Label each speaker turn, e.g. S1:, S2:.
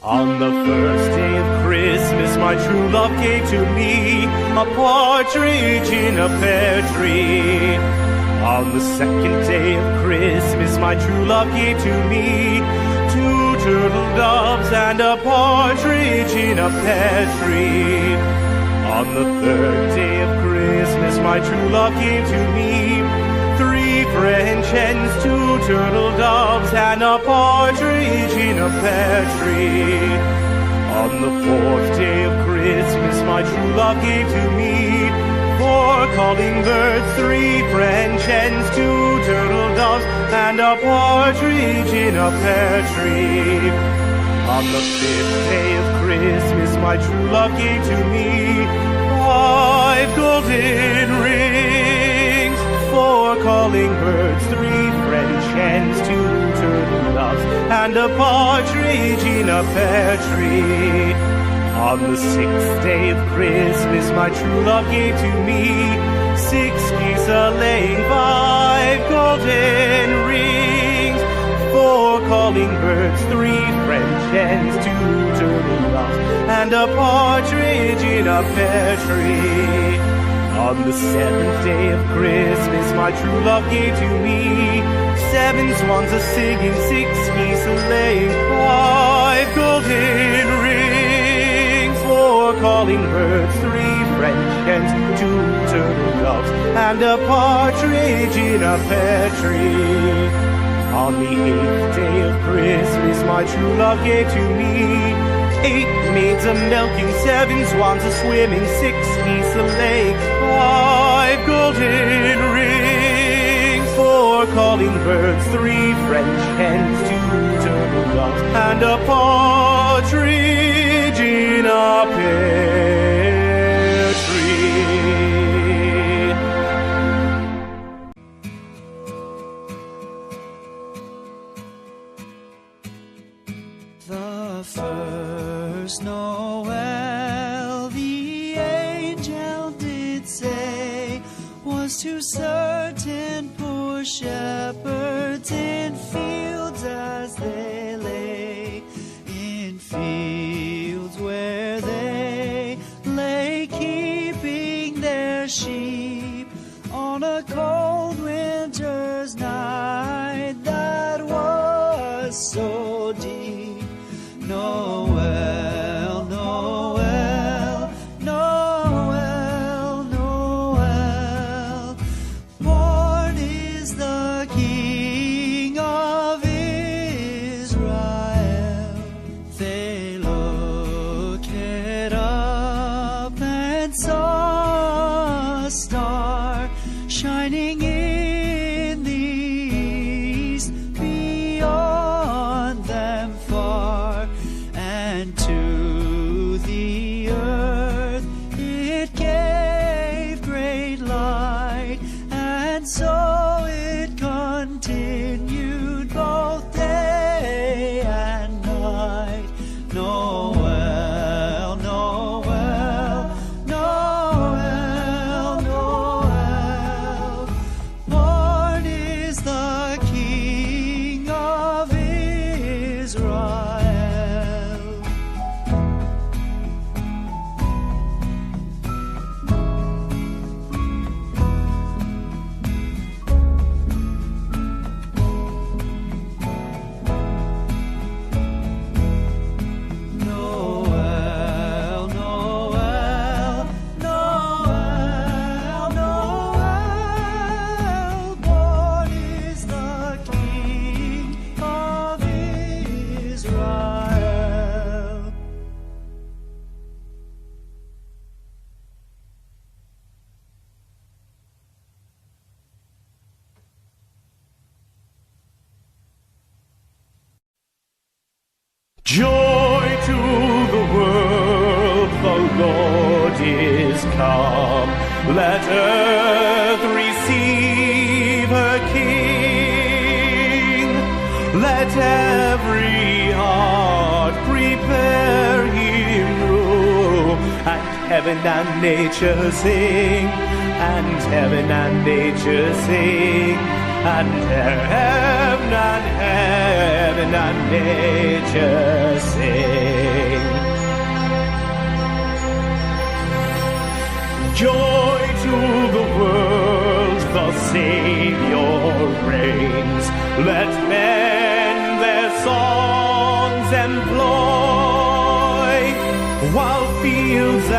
S1: On the first day of Christmas, my true love gave to me a partridge in a pear tree. On the second day of Christmas, my true love gave to me two turtle doves and a partridge in a pear tree. On the third day of Christmas, my true love gave to me three French hens, two turtle doves, and a partridge in a pear tree. On the fourth day of Christmas, my true love gave to me four calling birds, three French hens, two turtle doves, and a partridge in a pear tree. On the fifth day of Christmas, my true love gave to me five golden rings, four calling birds, three French hens, two turtle doves, and a partridge in a pear tree. On the sixth day of Christmas, my true love gave to me six geese a-laying, five golden rings, four calling birds, three French hens, two turtle doves, and a partridge in a pear tree. On the seventh day of Christmas, my true love gave to me seven swans a-singing, six geese a-laying, five golden rings, four calling birds, three French hens, two turtle doves, and a partridge in a pear tree. On the eighth day of Christmas, my true love gave to me eight maids a-milking, seven swans a-swimming, six geese a-laying, five golden rings, four calling birds, three French hens, two turtle doves, and a partridge in a pear tree.
S2: The first Noel, the angel did say, was to certain poor shepherds in fields as they lay, in fields where they lay keeping their sheep on a cold winter's night that was so deep. Noel, Noel, Noel, Noel. Born is the King of Israel. They looked up and saw a star shining in the east, beyond them far, and to the earth it gave great light, and so it continued both day and night. Noel, Noel, Noel, Noel. Born is the King of Israel. Noel, Noel, Noel, Noel. Born is the King of Israel.
S1: Joy to the world, the Lord is come. Let earth receive her King. Let every heart prepare him room. And heaven and nature sing, and heaven and nature sing, and heaven and nature sing. Joy to the world, the Savior reigns. Let men their songs employ, while fields